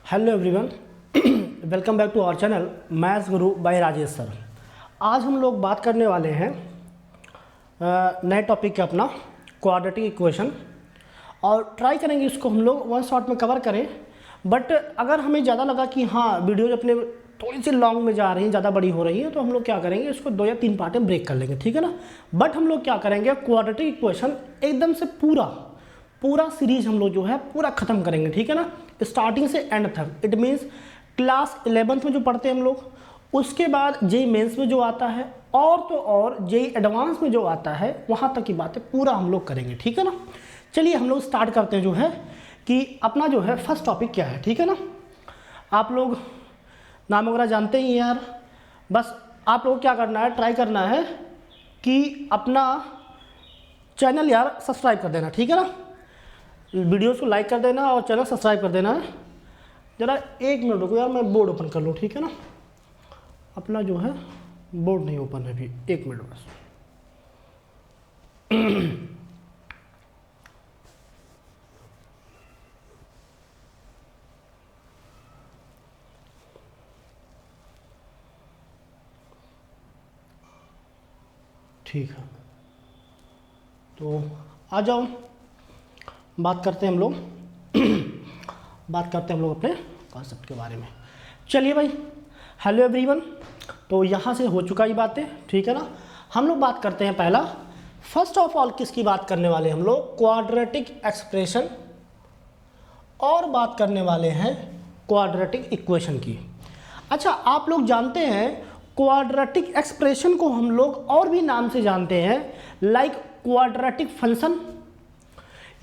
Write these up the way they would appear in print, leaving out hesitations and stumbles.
Hello everyone, welcome back to our channel maths guru by Rajesh sir. आज हम लोग बात करने वाले हैं नए टॉपिक के अपना क्वाड्रेटिक इक्वेशन और ट्राई करेंगे इसको हम लोग वन शॉट में कवर करें। बट अगर हमें ज़्यादा लगा कि हाँ वीडियो अपने थोड़ी सी लॉन्ग में जा रही हैं, ज़्यादा बड़ी हो रही है, तो हम लोग क्या करेंगे इसको 2 या 3 पार्ट में ब्रेक कर लेंगे, ठीक है ना। बट हम लोग क्या करेंगे क्वाड्रेटिक इक्वेशन एकदम से पूरा सीरीज हम लोग जो है पूरा ख़त्म करेंगे, ठीक है ना, स्टार्टिंग से एंड तक। इट मीन्स क्लास 11th में जो पढ़ते हैं हम लोग, उसके बाद जेई मेंस में जो आता है और तो और जेई एडवांस में जो आता है, वहाँ तक की बातें पूरा हम लोग करेंगे, ठीक है ना। चलिए हम लोग स्टार्ट करते हैं जो है कि अपना जो है फर्स्ट टॉपिक क्या है, ठीक है ना। आप लोग नाम वगैरह जानते ही यार, बस आप लोग क्या करना है, ट्राई करना है कि अपना चैनल यार सब्सक्राइब कर देना, ठीक है ना। वीडियोस को लाइक कर देना और चैनल सब्सक्राइब कर देना है। ज़रा 1 मिनट रुको यार, मैं बोर्ड ओपन कर लूँ, ठीक है ना। अपना जो है बोर्ड नहीं ओपन है अभी, 1 मिनट बस। ठीक है, तो आ जाओ, बात करते हैं हम लोग अपने कॉन्सेप्ट के बारे में। चलिए भाई, हेलो एवरीवन। तो यहाँ से हो चुका ही बातें, ठीक है ना। हम लोग बात करते हैं पहला, फर्स्ट ऑफ ऑल किसकी बात करने वाले हम लोग, क्वाड्रेटिक एक्सप्रेशन, और बात करने वाले हैं क्वाड्रेटिक इक्वेशन की। अच्छा, आप लोग जानते हैं क्वाड्रेटिक एक्सप्रेशन को हम लोग और भी नाम से जानते हैं, लाइक क्वाड्रेटिक फंक्शन,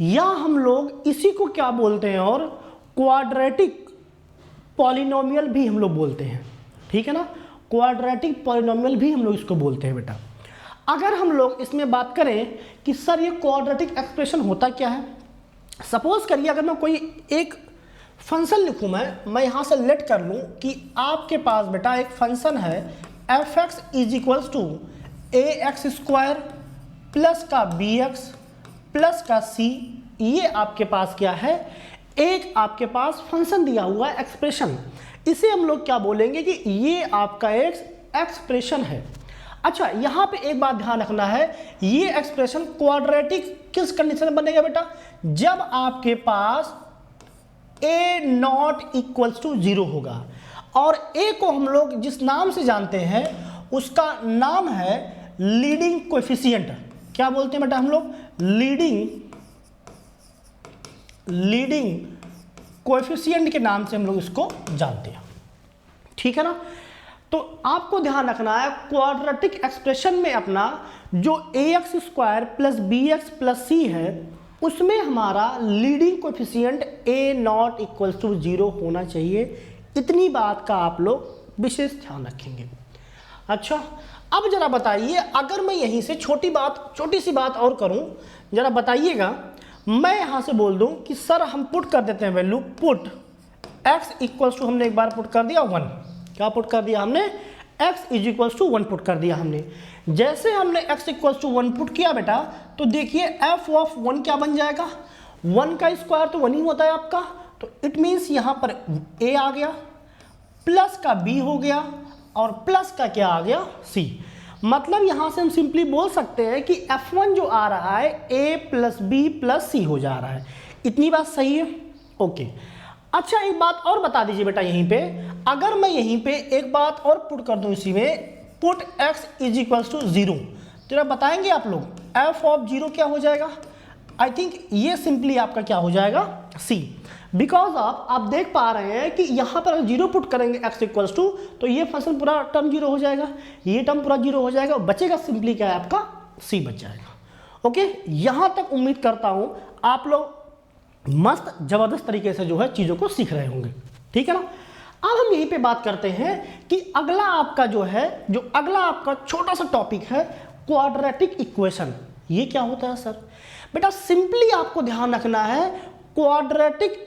या हम लोग इसी को क्या बोलते हैं, और क्वाड्रेटिक पॉलिनोमियल भी हम लोग बोलते हैं, ठीक है ना। क्वाड्रेटिक पॉलिनोमियल भी हम लोग इसको बोलते हैं बेटा। अगर हम लोग इसमें बात करें कि सर ये क्वाड्रेटिक एक्सप्रेशन होता क्या है, सपोज करिए अगर मैं कोई एक फंक्शन लिखूं, मैं यहाँ से लेट कर लूँ कि आपके पास बेटा एक फंक्शन है F X is equals to A x square plus का बी एक्स प्लस का सी। ये आपके पास क्या है, एक आपके पास फंक्शन दिया हुआ है एक्सप्रेशन। इसे हम लोग क्या बोलेंगे कि ये आपका एक एक्सप्रेशन है। अच्छा, यहाँ पे एक बात ध्यान रखना है, ये एक्सप्रेशन क्वाड्रेटिक किस कंडीशन में बनेगा बेटा, जब आपके पास ए नॉट इक्वल्स टू 0 होगा। और ए को हम लोग जिस नाम से जानते हैं उसका नाम है लीडिंग कोएफिशिएंट। क्या बोलते हैं बेटा हम लोग, लीडिंग कोएफिशिएंट के नाम से हम लोग इसको जानते हैं, ठीक है ना। तो आपको ध्यान रखना है क्वाड्रेटिक एक्सप्रेशन में अपना जो a x square plus b x plus c है, उसमें हमारा leading coefficient a not equals to 0 होना चाहिए। इतनी बात का आप लोग विशेष ध्यान रखेंगे। अच्छा, अब जरा बताइए, अगर मैं यहीं से छोटी सी बात और करूं, जरा बताइएगा, मैं यहां से बोल दूं कि सर हम पुट कर देते हैं value, put x equals to, हमने एक बार पुट कर दिया 1, क्या पुट कर दिया हमने, x is equals to 1 put कर दिया हमने। जैसे हमने x इक्वल्स टू 1 पुट किया बेटा, तो देखिए f ऑफ 1 क्या बन जाएगा, 1 का स्क्वायर तो 1 ही होता है आपका, तो इट मीन्स यहाँ पर a आ गया, प्लस का b हो गया, और प्लस का क्या आ गया, c। मतलब यहाँ से हम सिंपली बोल सकते हैं कि f1 जो आ रहा है a plus b plus c हो जा रहा है। इतनी बात सही है, ओके। अच्छा, एक बात और बता दीजिए बेटा, यहीं पे अगर मैं यहीं पे एक बात और पुट कर दूं इसी में, put x is equals to 0, तो आप बताएंगे आप लोग f ऑफ 0 क्या हो जाएगा, आई थिंक ये सिंपली आपका क्या हो जाएगा, c। बिकॉज आप देख पा रहे हैं कि यहाँ पर 0 पुट करेंगे x इक्वल्स टू, तो ये फंक्शन पूरा टर्म 0 हो जाएगा, ये टर्म पूरा 0 हो जाएगा, बचेगा सिंपली क्या है आपका, c बच जाएगा। ओके, यहाँ तक उम्मीद करता हूँ आप लोग मस्त जबरदस्त तरीके से जो है चीज़ों को सीख रहे होंगे, ठीक है ना। अब हम यहीं पे बात करते हैं कि अगला आपका जो है, जो अगला आपका छोटा सा टॉपिक है क्वाड्रेटिक इक्वेशन। ये क्या होता है सर, बेटा सिंपली आपको ध्यान रखना है, क्वाड्रेटिक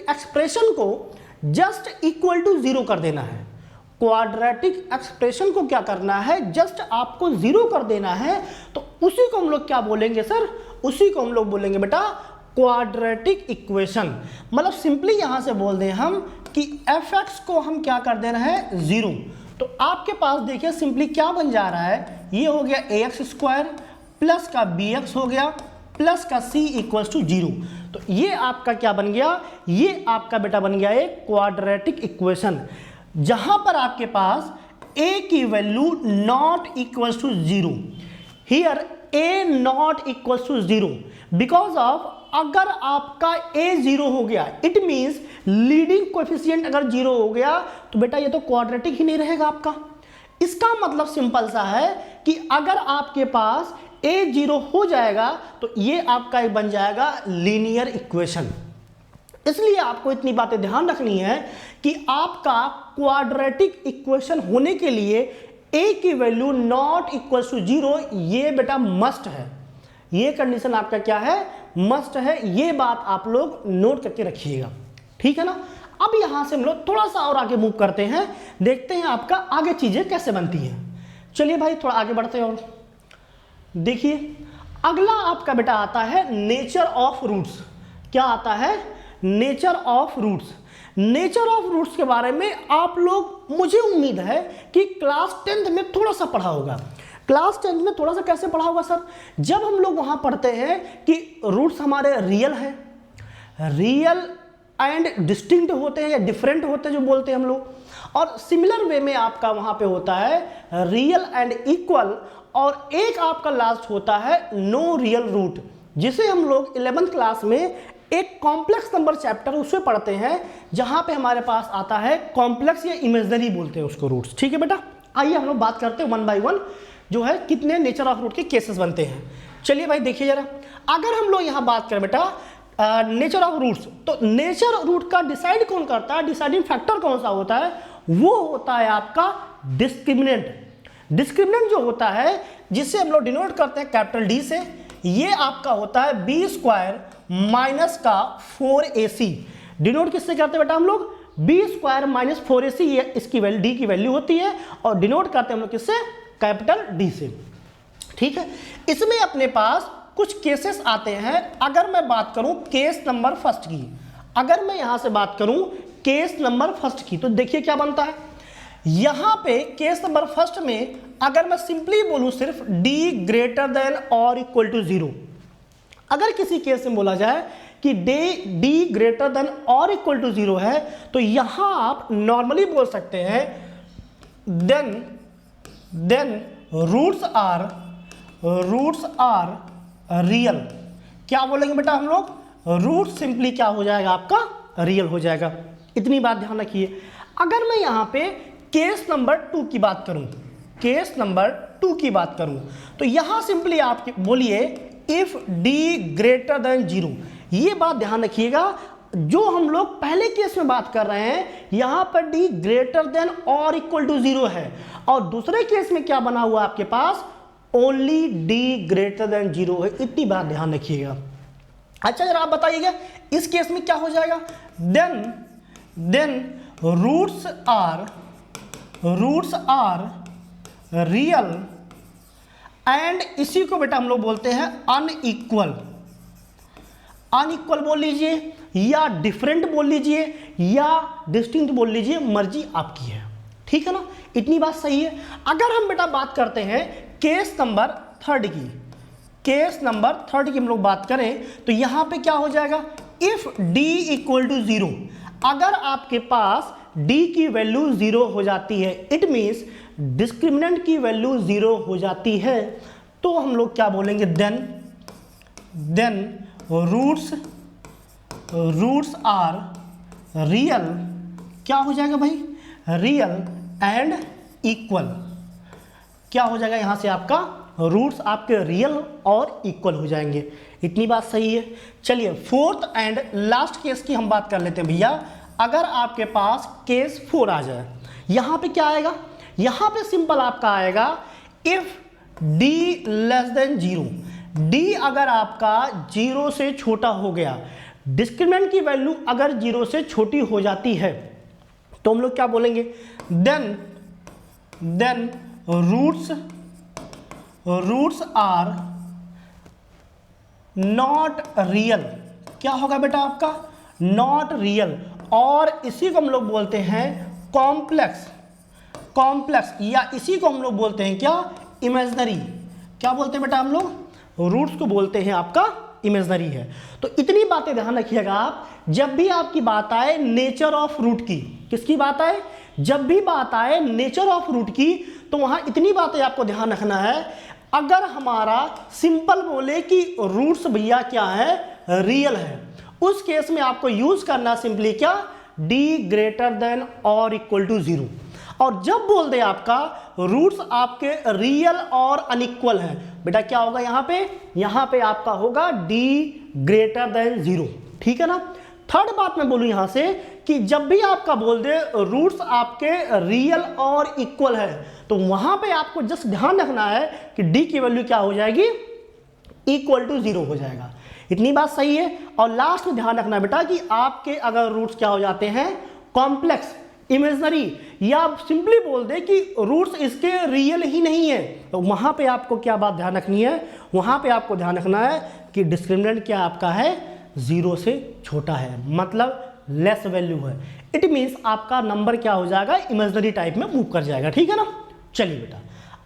एक्सप्रेशन को जस्ट इक्वल टू 0 कर देना है। क्वाड्रेटिक एक्सप्रेशन को क्या करना है, जस्ट आपको 0 कर देना है। तो उसी को हम लोग क्या बोलेंगे सर, उसी को हम लोग बोलेंगे बेटा क्वाड्रेटिक इक्वेशन, मतलब सिंपली यहां से बोल दें हम कि fx को हम क्या कर दे रहे हैं 0, तो आपके पास देखिए सिंपली क्या बन जा रहा है, ये हो गया ax स्क्वायर प्लस का bx हो गया प्लस का c इक्वल्स टू 0। तो ये आपका क्या बन गया, ये आपका बेटा बन गया एक क्वाड्रेटिक इक्वेशन, जहां पर आपके पास a की value not equals to 0, here a not equals to 0 because of अगर आपका a 0 हो गया इट मींस लीडिंग कोएफिशिएंट अगर 0 हो गया तो बेटा ये तो क्वाड्रेटिक ही नहीं रहेगा आपका। इसका मतलब सिंपल सा है कि अगर आपके पास a 0 हो जाएगा तो ये आपका एक बन जाएगा लीनियर इक्वेशन। इसलिए आपको इतनी बातें ध्यान रखनी है कि आपका क्वाड्रेटिक इक्वेशन होने के लिए a की वैल्यू नॉट इक्वल टू 0 ये बेटा मस्ट है, ये कंडीशन आपका क्या है, मस्ट है। ये बात आप लोग नोट करके रखिएगा, ठीक है ना। अब यहां से हम लोग थोड़ा सा और आगे मूव करते हैं, देखते हैं आपका आगे चीजें कैसे बनती हैं। चलिए भाई थोड़ा आगे बढ़ते हैं और देखिए अगला आपका बेटा आता है नेचर ऑफ रूट्स। क्या आता है, nature of roots. Nature of roots के बारे में आप लोग, मुझे उम्मीद है कि क्लास 10th में थोड़ा सा पढ़ा होगा। क्लास 10th में थोड़ा सा कैसे पढ़ा होगा सर, जब हम लोग वहां पढ़ते हैं कि रूट्स हमारे रियल है, रियल एंड डिस्टिंक्ट होते हैं या डिफरेंट होते हैं जो बोलते हैं हम लोग, और सिमिलर वे में आपका वहां पे होता है रियल एंड इक्वल, और एक आपका लास्ट होता है नो रियल रूट, जिसे हम लोग 11th क्लास में एक कॉम्प्लेक्स नंबर चैप्टर उसमें पढ़ते हैं, जहां पे हमारे पास आता है कॉम्प्लेक्स या इमेजिनरी बोलते हैं उसको रूट्स। ठीक है बेटा, आइए हम लोग बात करते हैं 1 by 1 जो है कितने नेचर ऑफ रूट के केसेस बनते हैं। चलिए भाई देखिए जरा, अगर हम लोग यहाँ बात करें बेटा नेचर ऑफ रूट्स, तो नेचर रूट का डिसाइड कौन करता है, डिसाइडिंग फैक्टर कौन सा होता है, वो होता है आपका डिस्क्रिमिनेंट। डिस्क्रिमिनेंट जो होता है जिसे हम लोग डिनोट करते हैं कैपिटल डी से, ये आपका होता है बी स्क्वायर माइनस का 4ac। डिनोट किससे करते हैं बेटा हम लोग, बी स्क्वायर माइनस 4ac, ये इसकी वैल्यू डी की वैल्यू होती है, और डिनोट करते हैं हम लोग किससे, कैपिटल डी से। ठीक है, इसमें अपने पास कुछ केसेस आते हैं। अगर मैं बात करूं केस नंबर फर्स्ट की, अगर मैं यहां से बात करूं केस नंबर फर्स्ट की, तो देखिए क्या बनता है। यहां पे केस नंबर फर्स्ट में अगर मैं सिंपली बोलूं सिर्फ d ग्रेटर देन और इक्वल टू 0, अगर किसी केस में बोला जाए कि d ग्रेटर देन और इक्वल टू 0 है, तो यहां आप नॉर्मली बोल सकते हैं देन रूट्स आर रियल। क्या बोलेंगे बेटा हम लोग, रूट सिंपली क्या हो जाएगा आपका, रियल हो जाएगा। इतनी बात ध्यान रखिए। अगर मैं यहां पे केस नंबर 2 की बात करूं, केस नंबर 2 की बात करूं, तो यहां सिंपली आप बोलिए इफ d ग्रेटर देन 0। ये बात ध्यान रखिएगा, जो हम लोग पहले केस में बात कर रहे हैं यहां पर d ग्रेटर देन और इक्वल टू 0 है, और दूसरे केस में क्या बना हुआ आपके पास, ओनली d ग्रेटर देन 0 है। इतनी बात ध्यान रखिएगा। अच्छा जरा आप बताइएगा इस केस में क्या हो जाएगा, then roots are real and इसी को बेटा हम लोग बोलते हैं अनइक्वल। अनइक्वल बोल लीजिए या डिफरेंट बोल लीजिए या डिस्टिंक्ट बोल लीजिए, मर्जी आपकी है। ठीक है ना, इतनी बात सही है। अगर हम बेटा बात करते हैं केस नंबर 3 की, केस नंबर 3 की हम लोग बात करें तो यहां पे क्या हो जाएगा, इफ d इक्वल टू 0, अगर आपके पास d की वैल्यू 0 हो जाती है, इट मीन्स डिस्क्रिमिनेंट की वैल्यू 0 हो जाती है, तो हम लोग क्या बोलेंगे, देन रूट्स आर रियल। क्या हो जाएगा भाई, रियल एंड इक्वल। क्या हो जाएगा यहां से आपका, रूट्स आपके रियल और इक्वल हो जाएंगे। इतनी बात सही है। चलिए 4th एंड लास्ट केस की हम बात कर लेते हैं भैया। अगर आपके पास केस 4 आ जाए, यहां पे क्या आएगा, यहां पे सिंपल आपका आएगा if d less than 0। d अगर आपका 0 से छोटा हो गया, डिस्क्रिमिनेंट की वैल्यू अगर 0 से छोटी हो जाती है, तो हम लोग क्या बोलेंगे, then roots are not real. क्या होगा बेटा आपका, नॉट रियल। और इसी को हम लोग बोलते हैं कॉम्प्लेक्स, या इसी को हम लोग बोलते हैं क्या, इमेजिनरी। क्या बोलते हैं बेटा हम लोग, रूट्स को बोलते हैं आपका इमेजिनरी है। तो इतनी बातें ध्यान रखिएगा आप, जब भी आपकी बात आए नेचर ऑफ रूट की, किसकी बात आए, जब भी बात आए नेचर ऑफ रूट की, तो वहां इतनी बातें आपको ध्यान रखना है, अगर हमारा सिंपल बोले कि रूट्स भैया क्या है, रियल है, उस केस में आपको यूज करना सिंपली क्या, डी ग्रेटर देन और इक्वल टू 0। और जब बोल दे आपका रूट्स आपके रियल और अनइक्वल हैं, बेटा क्या होगा यहां पे आपका होगा डी ग्रेटर देन 0, ठीक है ना। थर्ड बात मैं बोलूं यहां से कि जब भी आपका बोल दे रूट्स आपके रियल और इक्वल है, तो वहां पे आपको जस्ट ध्यान रखना है कि डी की वैल्यू क्या हो जाएगी, इक्वल टू 0 हो जाएगा। इतनी बात सही है। और लास्ट में ध्यान रखना बेटा कि आपके अगर रूट्स क्या हो जाते हैं, कॉम्प्लेक्स, इमेजिनरी, या सिंपली बोल दे कि रूट्स इसके रियल ही नहीं है, तो वहां पे आपको क्या बात ध्यान रखनी है, वहां पे आपको ध्यान रखना है कि डिस्क्रिमिनेंट क्या आपका है, 0 से छोटा है, मतलब लेस वैल्यू है। इट मीन्स आपका नंबर क्या हो जाएगा, इमेजिनरी टाइप में मूव कर जाएगा, ठीक है ना। चलिए बेटा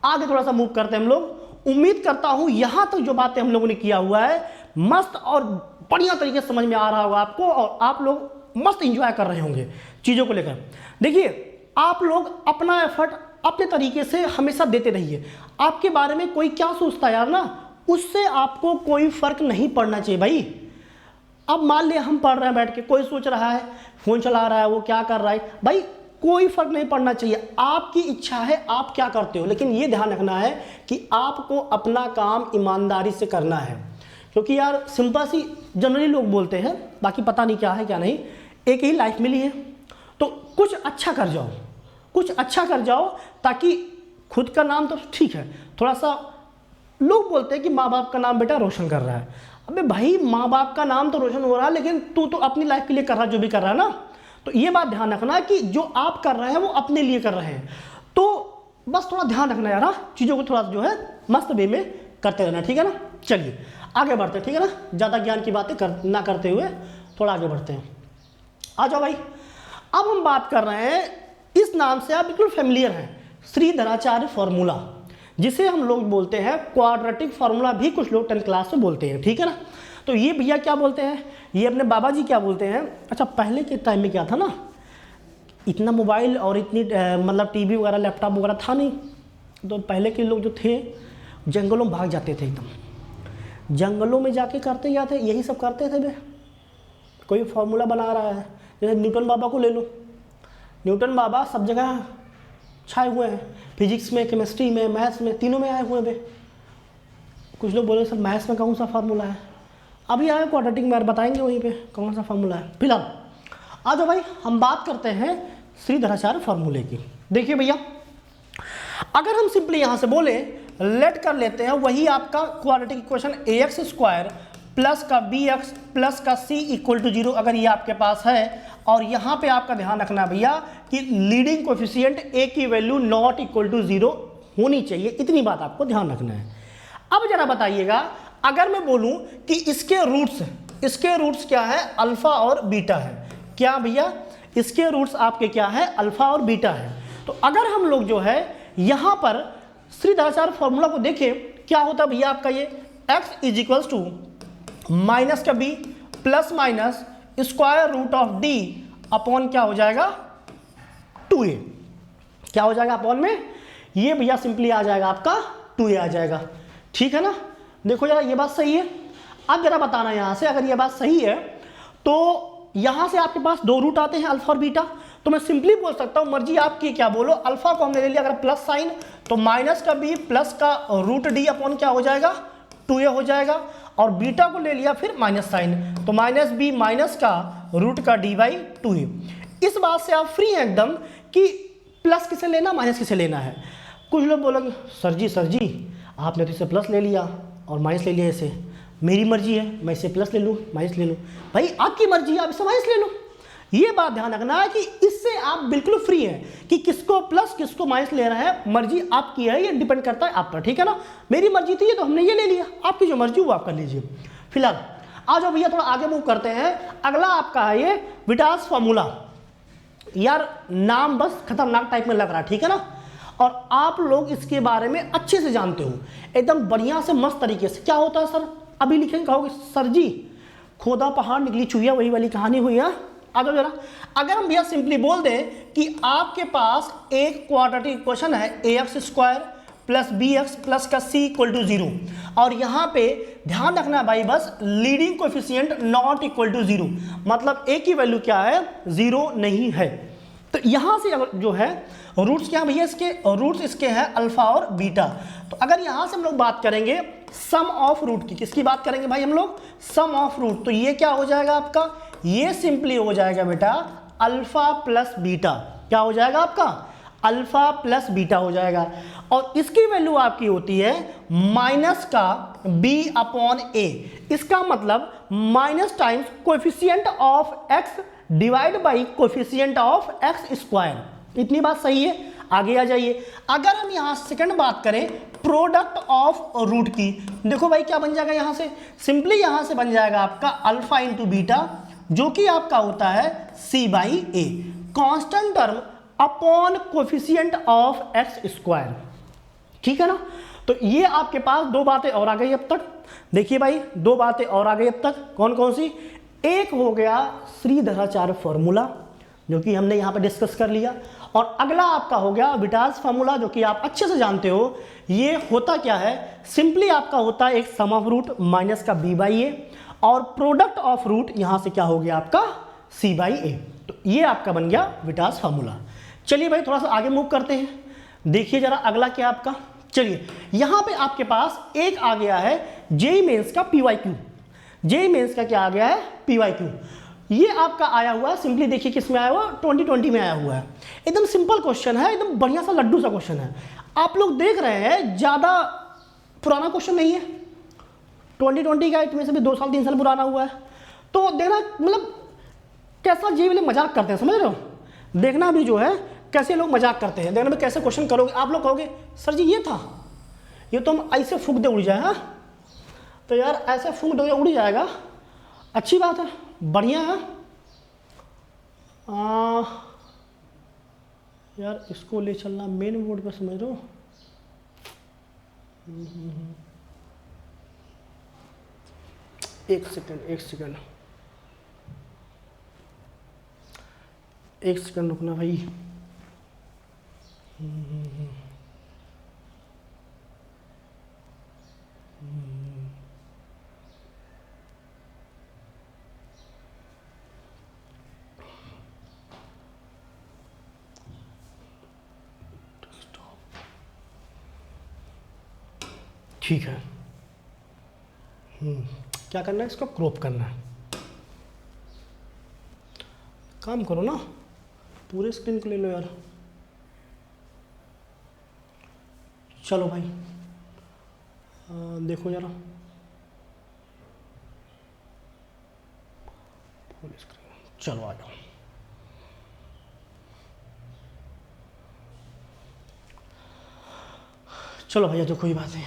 आगे थोड़ा सा मूव करते हैं हम लोग। उम्मीद करता हूं यहां तक जो बातें हम लोगों ने किया हुआ है मस्त और बढ़िया तरीके से समझ में आ रहा होगा आपको, और आप लोग मस्त इंजॉय कर रहे होंगे चीज़ों को लेकर। देखिए आप लोग अपना एफर्ट अपने तरीके से हमेशा देते रहिए। आपके बारे में कोई क्या सोचता है यार ना, उससे आपको कोई फर्क नहीं पड़ना चाहिए भाई। अब मान लिया हम पढ़ रहे हैं बैठ के, कोई सोच रहा है फ़ोन चला रहा है, वो क्या कर रहा है, भाई कोई फर्क नहीं पड़ना चाहिए। आपकी इच्छा है आप क्या करते हो, लेकिन ये ध्यान रखना है कि आपको अपना काम ईमानदारी से करना है। क्योंकि यार सिंपल सी जनरली लोग बोलते हैं, बाकी पता नहीं क्या है क्या नहीं, एक ही लाइफ मिली है तो कुछ अच्छा कर जाओ, कुछ अच्छा कर जाओ, ताकि खुद का नाम तो ठीक है, थोड़ा सा लोग बोलते हैं कि माँ बाप का नाम बेटा रोशन कर रहा है। अबे भाई माँ बाप का नाम तो रोशन हो रहा है, लेकिन तू तो अपनी लाइफ के लिए कर रहा है जो भी कर रहा है ना। तो ये बात ध्यान रखना कि जो आप कर रहे हैं वो अपने लिए कर रहे हैं। तो बस थोड़ा ध्यान रखना यार, चीज़ों को थोड़ा जो है मस्त वे में करते रहना, ठीक है ना। चलिए आगे बढ़ते हैं, ठीक है ना, ज़्यादा ज्ञान की बातें ना करते हुए थोड़ा आगे बढ़ते हैं। आ जाओ भाई, अब हम बात कर रहे हैं, इस नाम से आप बिल्कुल फेमिलियर हैं, श्रीधराचार्य फॉर्मूला, जिसे हम लोग बोलते हैं क्वाड्रेटिक फार्मूला, भी कुछ लोग 10th क्लास में बोलते हैं, ठीक है ना। तो ये भैया क्या बोलते हैं, ये अपने बाबा जी क्या बोलते हैं। अच्छा पहले के टाइम में क्या था ना, इतना मोबाइल और इतनी मतलब टीवी वगैरह लैपटॉप वगैरह था नहीं, तो पहले के लोग जो थे जंगलों में भाग जाते थे, एकदम जंगलों में जाके करते जाते यही सब करते थे। वे कोई फार्मूला बना रहा है, जैसे न्यूटन बाबा को ले लो, न्यूटन बाबा सब जगह छाए हुए हैं, फिजिक्स में, केमिस्ट्री में, मैथ्स में, तीनों में आए हुए हैं। कुछ लोग बोले सर मैथ्स में कौन सा फार्मूला है, अभी आए क्वाड्रेटिक में बताएंगे वहीं पे कौन सा फार्मूला है। फिलहाल आ जाओ भाई, हम बात करते हैं श्रीधराचार्य फार्मूले की। देखिए भैया, अगर हम सिंपली यहाँ से बोले लेट कर लेते हैं, वही आपका quadratic equation ax square plus का bx प्लस का c इक्वल टू 0 अगर ये आपके पास है, और यहाँ पे आपका ध्यान रखना भैया कि लीडिंग कोएफिशिएंट a की वैल्यू नॉट इक्वल टू 0 होनी चाहिए, इतनी बात आपको ध्यान रखना है। अब जरा बताइएगा, अगर मैं बोलूं कि इसके रूट्स क्या है, अल्फा और बीटा है, क्या भैया इसके रूट्स आपके क्या है, अल्फा और बीटा है। तो अगर हम लोग जो है यहाँ पर श्रीधराचार्य फॉर्मूला को देखें, क्या होता है भैया आपका ये x is equals to minus का b plus minus square root of d upon क्या हो जाएगा 2a, क्या हो जाएगा अपॉन में, ये भैया सिंपली आ जाएगा आपका 2a आ जाएगा, ठीक है ना। देखो जरा ये बात सही है। अब जरा बताना यहाँ से, अगर ये बात सही है तो यहाँ से आपके पास दो रूट आते हैं अल्फा और बीटा, तो मैं सिंपली बोल सकता हूँ, मर्जी आपकी क्या बोलो, अल्फा को हमने ले लिया अगर प्लस साइन, तो माइनस का b प्लस का रूट d अपॉन क्या हो जाएगा 2a हो जाएगा, और बीटा को ले लिया फिर माइनस साइन, तो माइनस b माइनस का रूट का d बाई 2a। इस बात से आप फ्री हैं एकदम कि प्लस किसे लेना माइनस किसे लेना है। कुछ लोग बोलोगे सर जी आपने तो इसे प्लस ले लिया और माइनस ले लिया, इसे मेरी मर्जी है, मैं इसे प्लस ले लूँ माइनस ले लूँ, भाई आपकी मर्जी है, आप इसे माइनस ले लो। ये बात ध्यान रखना है कि इससे आप बिल्कुल फ्री हैं कि किसको प्लस किसको माइनस ले रहा है, मर्जी आपकी है, ये डिपेंड करता है आप पर, ठीक है ना। मेरी मर्जी थी ये तो हमने ये ले लिया, आपकी जो मर्जी वो आप कर लीजिए। फिलहाल आ जाओ भैया थोड़ा आगे मूव करते हैं। अगला आपका है ये विटास फॉर्मूला। यार नाम बस खतरनाक टाइप में लग रहा है, ठीक है ना, और आप लोग इसके बारे में अच्छे से जानते हो एकदम बढ़िया से मस्त तरीके से। क्या होता है सर, अभी लिखेंगे, कहोगे सर जी खोदा पहाड़ निकली चुहिया, वही वाली कहानी हुई है। आ जाओ जरा। अगर हम भैया सिंपली बोल दें कि आपके पास एक क्वाड्रेटिक इक्वेशन है ax² प्लस bx प्लस का c इक्वल टू 0, और यहाँ पे ध्यान रखना है भाई बस leading coefficient not equal to 0, मतलब a की वैल्यू क्या है, 0 नहीं है। तो यहाँ से अगर जो है रूट्स क्या भैया, इसके रूट्स इसके हैं अल्फा और बीटा। तो अगर यहाँ से हम लोग बात करेंगे सम ऑफ रूट की, किसकी बात करेंगे भाई हम लोग, सम ऑफ रूट, तो ये क्या हो जाएगा आपका, ये सिंपली हो जाएगा बेटा अल्फा प्लस बीटा। क्या हो जाएगा आपका, अल्फा प्लस बीटा हो जाएगा, और इसकी वैल्यू आपकी होती है माइनस का b अपॉन a। इसका मतलब minus times coefficient of x divide by coefficient of x²। इतनी बात सही है, आगे आ जाइए। अगर हम यहाँ सेकंड बात करें प्रोडक्ट ऑफ रूट की, देखो भाई क्या बन जाएगा, यहाँ से सिंपली यहाँ से बन जाएगा आपका अल्फा इंटू बीटा, जो कि आपका होता है c/a, constant term upon coefficient of x²। ठीक है ना, तो ये आपके पास दो बातें और आ गई अब तक। देखिए भाई दो बातें और आ गई अब तक, कौन कौन सी, एक हो गया श्रीधराचार्य फॉर्मूला जो कि हमने यहाँ पे डिस्कस कर लिया, और अगला आपका हो गया विटास फार्मूला जो कि आप अच्छे से जानते हो। ये होता क्या है, सिंपली आपका होता है एक सम ऑफ रूट माइनस का b/a, और प्रोडक्ट ऑफ रूट यहाँ से क्या हो गया आपका c/a। तो ये आपका बन गया विटास फार्मूला। चलिए भाई थोड़ा सा आगे मूव करते हैं, देखिए जरा अगला क्या आपका। चलिए यहाँ पे आपके पास एक आ गया है जेईई मेंस का PYQ। जेईई मेंस का क्या आ गया है, PYQ। ये आपका आया हुआ है, सिंपली देखिए किस में आया हुआ, 2020 में आया हुआ है। एकदम सिंपल क्वेश्चन है, एकदम बढ़िया सा लड्डू सा क्वेश्चन है। आप लोग देख रहे हैं ज़्यादा पुराना क्वेश्चन नहीं है, 2020 का, इसमें से भी 2 साल 3 साल पुराना हुआ है। तो देखना मतलब कैसा जेईई वाले मजाक करते हैं, समझ रहे हो, देखना भी जो है कैसे लोग मजाक करते हैं, देखना भी कैसे क्वेश्चन करोगे। आप लोग कहोगे सर जी ये था, ये तो हम ऐसे फूंक दे उड़ जाए। हाँ तो यार ऐसे फूंक दे उड़ जाएगा, अच्छी बात है, बढ़िया है। यार इसको ले चलना मेन बोर्ड पे, समझ रहे हो। एक सेकंड रुकना भाई। ठीक है, क्या करना है, इसको क्रॉप करना है। काम करो ना, पूरे स्क्रीन को ले लो यार। चलो भाई देखो जरा फुल स्क्रीन, चलो आ जाओ। चलो भैया जो कोई बात नहीं,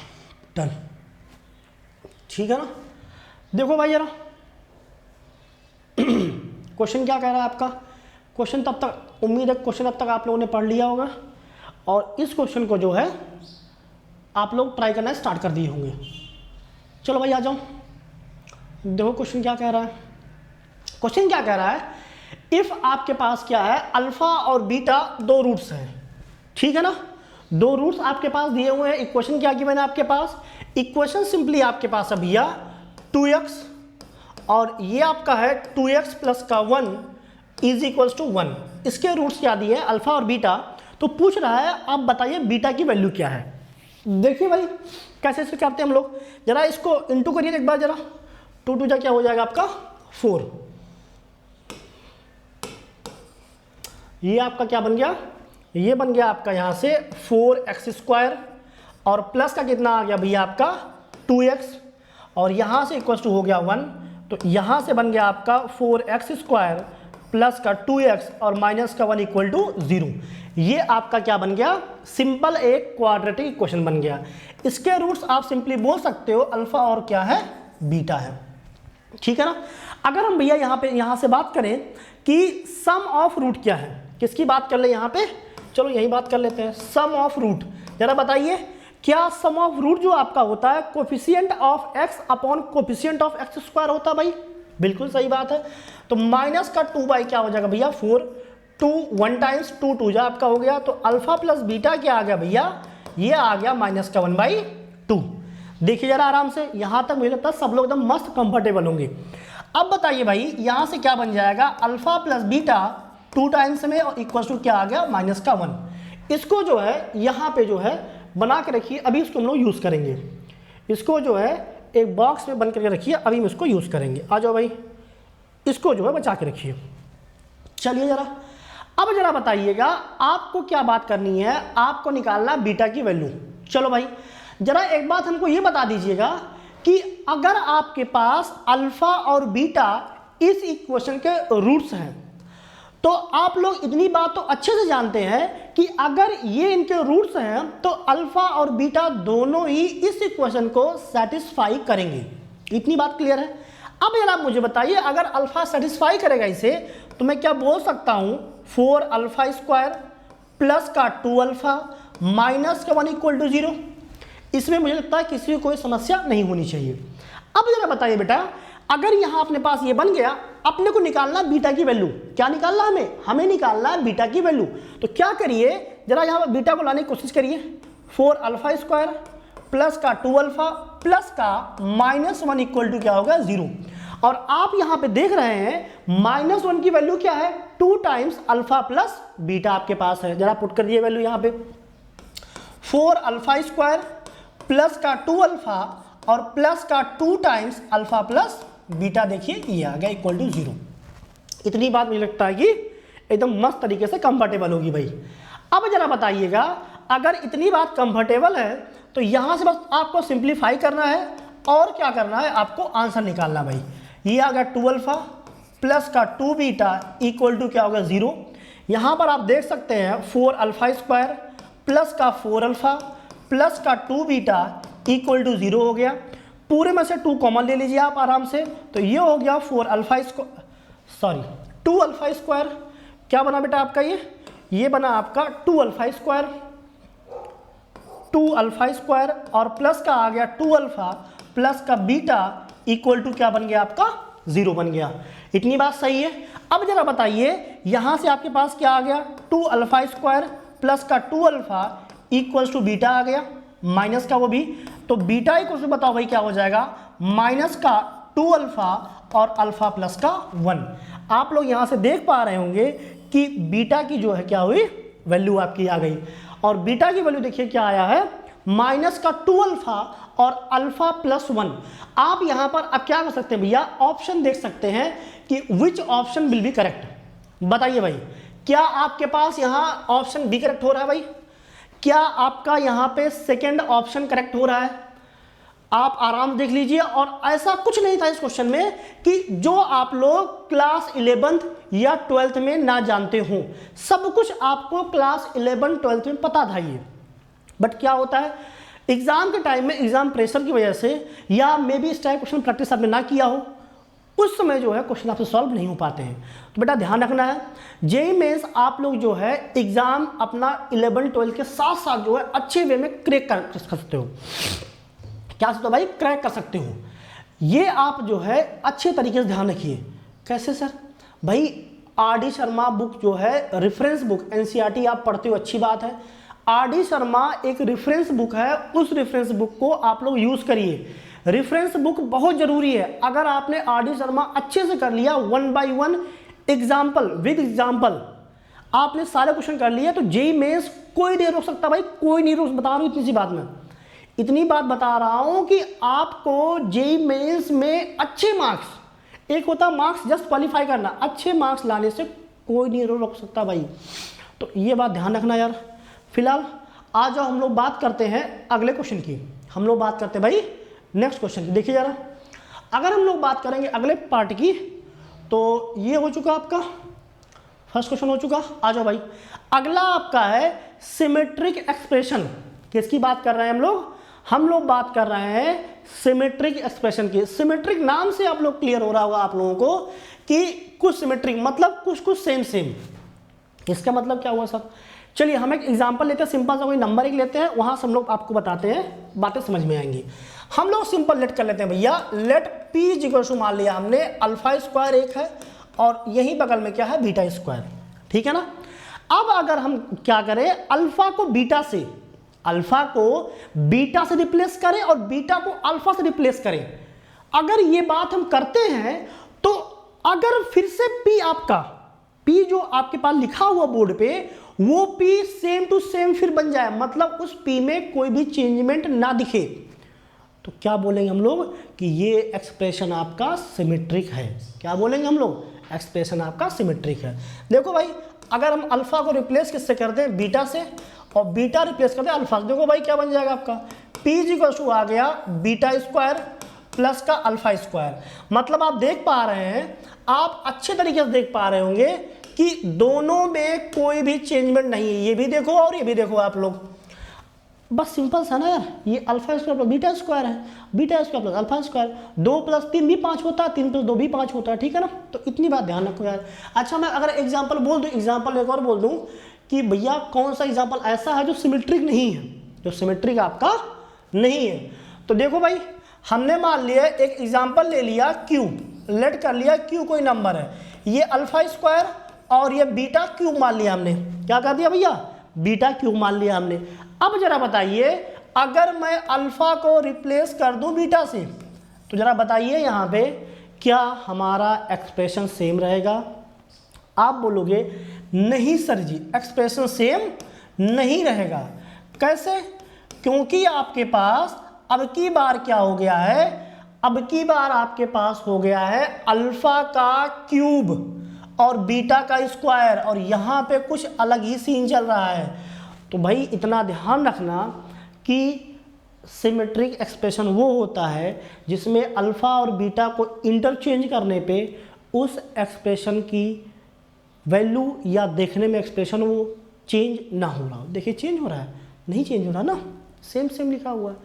डन, ठीक है ना। देखो भाई जरा क्वेश्चन क्या कह रहा है आपका, क्वेश्चन तब तक उम्मीद है क्वेश्चन अब तक आप लोगों ने पढ़ लिया होगा, और इस क्वेश्चन को जो है आप लोग ट्राई करना स्टार्ट कर दिए होंगे। चलो भाई आ जाओ, देखो क्वेश्चन क्या कह रहा है। क्वेश्चन क्या कह रहा है, इफ आपके पास क्या है, अल्फा और बीटा दो रूट्स हैं, ठीक है ना, दो रूट्स आपके पास दिए हुए हैं। इक्वेशन क्या गिवन है आपके पास, इक्वेशन सिंपली आपके पास है भैया 2x, और ये आपका है 2x प्लस का 1 इज इक्वल्स टू 1। इसके रूट्स क्या दिए हैं, अल्फा और बीटा। तो पूछ रहा है आप बताइए बीटा की वैल्यू क्या है। देखिए भाई कैसे से करते हैं हम लोग, जरा इसको इंटू करिए एक बार जरा, 2 2 जा क्या हो जाएगा आपका 4। ये आपका क्या बन गया, ये बन गया आपका यहाँ से 4x², और प्लस का कितना आ गया भैया आपका 2x, और यहाँ से इक्वल्स टू हो गया 1। तो यहाँ से बन गया आपका 4x² प्लस का 2x और माइनस का 1 इक्वल टू 0। ये आपका क्या बन गया, सिंपल एक क्वाड्रेटिक इक्वेशन बन गया। इसके रूट्स आप सिंपली बोल सकते हो अल्फा और क्या है, बीटा है। ठीक है ना। अगर हम भैया यहाँ से बात करें कि सम ऑफ रूट क्या है, किसकी बात कर ले यहाँ पे, चलो यही बात कर लेते हैं, सम ऑफ रूट। जरा बताइए क्या सम ऑफ रूट जो आपका होता है coefficient of x upon coefficient of X square होता है भाई, बिल्कुल सही बात है। तो माइनस का 2 बाई क्या हो जाएगा भैया 4, 2 1 टाइम्स 2 2 जा आपका हो गया, तो अल्फा प्लस बीटा क्या आ गया भैया, ये आ गया माइनस का 1/2। देखिए जरा आराम से, यहां तक मुझे लगता है सब लोग एकदम मस्त कंफर्टेबल होंगे। अब बताइए भाई यहां से क्या बन जाएगा, अल्फा प्लस बीटा 2 टाइम्स में और इक्वल टू क्या आ गया माइनस का 1। इसको जो है यहाँ पे जो है बना के रखिए, अभी इसको हम लोग यूज़ करेंगे। इसको जो है एक बॉक्स में बंद करके रखिए, अभी हम इसको यूज़ करेंगे। आ जाओ भाई, इसको जो है बचा के रखिए। चलिए जरा, अब जरा बताइएगा आपको क्या बात करनी है, आपको निकालना बीटा की वैल्यू। चलो भाई जरा एक बात हमको ये बता दीजिएगा कि अगर आपके पास अल्फा और बीटा इस इक्वेशन के रूट्स हैं, तो आप लोग इतनी बात तो अच्छे से जानते हैं कि अगर ये इनके रूट्स हैं तो अल्फा और बीटा दोनों ही इस इक्वेशन को सेटिस्फाई करेंगे। इतनी बात क्लियर है। अब यार आप मुझे बताइए अगर अल्फा सेटिस्फाई करेगा इसे, तो मैं क्या बोल सकता हूं 4 अल्फा स्क्वायर प्लस का 2 अल्फा माइनस का 1 इक्वल टू 0। इसमें मुझे लगता है किसी को कोई समस्या नहीं होनी चाहिए। अब जरा बताइए बेटा, अगर यहां अपने पास ये बन गया, अपने को निकालना बीटा की वैल्यू। क्या निकालना हमें निकालना है बीटा की वैल्यू। तो क्या करिए जरा यहां पर बीटा को लाने की कोशिश करिए, 4 अल्फा स्क्वायर प्लस का 2 अल्फा प्लस का माइनस 1 इक्वल टू क्या होगा 0। और आप यहां पे देख रहे हैं -1 की वैल्यू क्या है, 2 टाइम्स अल्फा प्लस बीटा आपके पास है। जरा पुट कर दिए वैल्यू यहां पे, 4 अल्फा स्क्वायर प्लस का 2 अल्फा और प्लस का 2 टाइम्स अल्फा प्लस बीटा, देखिए ये आ गया इक्वल टू 0। इतनी बात मुझे लगता है कि एकदम मस्त तरीके से कंफर्टेबल होगी भाई। अब जरा बताइएगा अगर इतनी बात कंफर्टेबल है तो यहां से बस आपको सिंप्लीफाई करना है और क्या करना है, आपको आंसर निकालना भाई। ये आ गया 2 अल्फा प्लस का 2 बीटा इक्वल टू क्या होगा 0। यहां पर आप देख सकते हैं 4 अल्फा स्क्वायर प्लस का 4 अल्फा प्लस का 2 बीटा इक्वल टू 0 हो गया। पूरे में से 2 कॉमन ले लीजिए आप आराम से, तो ये हो गया 2 अल्फा स्क्वायर। क्या बना बेटा आपका, ये बना आपका 2 अल्फा स्क्वायर और प्लस का आ गया 2 अल्फा प्लस का बीटा इक्वल टू क्या बन गया आपका 0 बन गया। इतनी बात सही है। अब जरा बताइए यहां से आपके पास क्या आ गया, 2 अल्फा स्क्वायर प्लस का 2 अल्फा इक्वल्स टू बीटा आ गया, माइनस का वो भी, तो बीटा इक्वल्स टू बताओ भाई क्या हो जाएगा, माइनस का 2 अल्फा और अल्फा प्लस का 1। आप लोग यहां से देख पा रहे होंगे कि बीटा की जो है क्या हुई वैल्यू आपकी आ गई, और बीटा की वैल्यू देखिए क्या आया है माइनस का 2 अल्फा और अल्फा प्लस 1। आप यहां पर अब क्या कर सकते हैं भैया, ऑप्शन देख सकते हैं कि which option will be correct. बताइए भाई क्या आपके पास यहां ऑप्शन बी करेक्ट हो रहा है भाई, क्या आपका यहां पे सेकंड ऑप्शन करेक्ट हो रहा है? आप आराम देख लीजिए। और ऐसा कुछ नहीं था इस क्वेश्चन में कि जो आप लोग क्लास 11th या 12th में ना जानते हो, सब कुछ आपको क्लास 11 12th में पता था ये। बट क्या होता है एग्जाम के टाइम में एग्जाम प्रेशर की वजह से, या मे बी इस टाइप क्वेश्चन प्रैक्टिस आपने ना किया हो, उस समय जो है क्वेश्चन आपसे सॉल्व नहीं हो पाते हैं। तो बेटा ध्यान रखना है, जेईई मेंस आप लोग जो है एग्जाम अपना 11 12 के साथ साथ जो है अच्छे वे में क्रैक कर सकते हो। क्या सकते हो भाई, क्रैक कर सकते हो। ये आप जो है अच्छे तरीके से ध्यान रखिए। कैसे सर? भाई आर.डी. शर्मा बुक जो है रेफरेंस बुक, एनसीईआरटी आप पढ़ते हो अच्छी बात है। आर.डी. शर्मा एक रेफरेंस बुक है, उस रेफरेंस बुक को आप लोग यूज करिए। रेफरेंस बुक बहुत जरूरी है। अगर आपने आर.डी. शर्मा अच्छे से कर लिया 1 by 1 एग्जाम्पल विद एग्जाम्पल, आपने सारे क्वेश्चन कर लिए, तो जेईई मेंस कोई नहीं रोक सकता भाई, कोई नहीं रोक। बता रहा हूं इतनी सी बात में, इतनी बात बता रहा हूं कि आपको जेईई मेंस में अच्छे मार्क्स, एक होता मार्क्स जस्ट क्वालिफाई करना, अच्छे मार्क्स लाने से कोई नहीं रोक सकता भाई। तो ये बात ध्यान रखना यार। फिलहाल आज जो हम लोग बात करते हैं अगले क्वेश्चन की, हम लोग बात करते हैं भाई नेक्स्ट क्वेश्चन की। देखिए जरा, अगर हम लोग बात करेंगे अगले पार्ट की, तो ये हो चुका आपका फर्स्ट क्वेश्चन हो चुका। आ जाओ भाई, अगला आपका है सिमेट्रिक एक्सप्रेशन। किसकी बात कर रहे हैं हम लोग? हम लोग बात कर रहे हैं सिमेट्रिक एक्सप्रेशन की। सिमेट्रिक नाम से आप लोग क्लियर हो रहा होगा आप लोगों को कि कुछ सिमेट्रिक मतलब कुछ कुछ सेम सेम। इसका मतलब क्या हुआ सर? चलिए हम एक एग्जांपल लेते हैं, सिंपल सा कोई नंबर एक लेते हैं, वहां से हम लोग आपको बताते हैं, बातें समझ में आएंगी। हम लोग सिंपल लेट कर लेते हैं भैया, लेट p इक्वल टू, मान लिया हमने अल्फा स्क्वायर एक है और यही बगल में क्या है, बीटा स्क्वायर, ठीक है ना। अब अगर हम क्या करें, अल्फा को बीटा से रिप्लेस करें और बीटा को अल्फा से रिप्लेस करें। अगर ये बात हम करते हैं तो अगर फिर से p जो आपके पास लिखा हुआ बोर्ड पे, वो p सेम टू सेम फिर बन जाए, मतलब उस p में कोई भी चेंजमेंट ना दिखे, तो क्या बोलेंगे हम लोग कि ये एक्सप्रेशन आपका सिमेट्रिक है। क्या बोलेंगे हम लोग? एक्सप्रेशन आपका सिमेट्रिक है। देखो भाई, अगर हम अल्फा को रिप्लेस किससे करते हैं, बीटा से, और बीटा रिप्लेस करते हैं अल्फा से, देखो भाई क्या बन जाएगा आपका, p इक्वल टू आ गया बीटा स्क्वायर प्लस का अल्फा स्क्वायर। मतलब आप देख पा रहे हैं, आप अच्छे तरीके से देख पा रहे होंगे कि दोनों में कोई भी चेंजमेंट नहीं है। ये भी देखो और ये भी देखो आप लोग, बस सिंपल सा ना यार, ये alpha square plus beta square है, beta square plus alpha square, 2 + 3 भी 5 होता है, 3 + 2 भी 5 होता है, ठीक है ना। तो इतनी बात ध्यान रखो यार। अच्छा, मैं अगर एग्जांपल बोल दूं, एग्जांपल एक और बोल दूं कि भैया कौन सा एग्जांपल ऐसा है जो सिमेट्रिक नहीं है, जो सिमेट्रिक आपका नहीं है। तो देखो भाई, हमने मान लिया एक एग्जांपल ले लिया q, लेट कर लिया q कोई नंबर है, ये अल्फा स्क्वायर और ये बीटा क्यूब मान लिया हमने। क्या कर दिया भैया? बीटा क्यूब मान लिया हमने। अब जरा बताइए, अगर मैं अल्फा को रिप्लेस कर दूं बीटा से, तो जरा बताइए यहाँ पे क्या हमारा एक्सप्रेशन सेम रहेगा? आप बोलोगे नहीं सर जी, एक्सप्रेशन सेम नहीं रहेगा। कैसे? क्योंकि आपके पास अब की बार क्या हो गया है, अब की बार आपके पास हो गया है अल्फा का क्यूब और बीटा का स्क्वायर, और यहाँ पे कुछ अलग ही सीन चल रहा है। तो भाई इतना ध्यान रखना कि सिमेट्रिक एक्सप्रेशन वो होता है जिसमें अल्फा और बीटा को इंटरचेंज करने पे उस एक्सप्रेशन की वैल्यू या देखने में एक्सप्रेशन वो चेंज ना हो रहा हो। देखिए चेंज हो रहा है, नहीं चेंज हो रहा ना, सेम सेम लिखा हुआ है,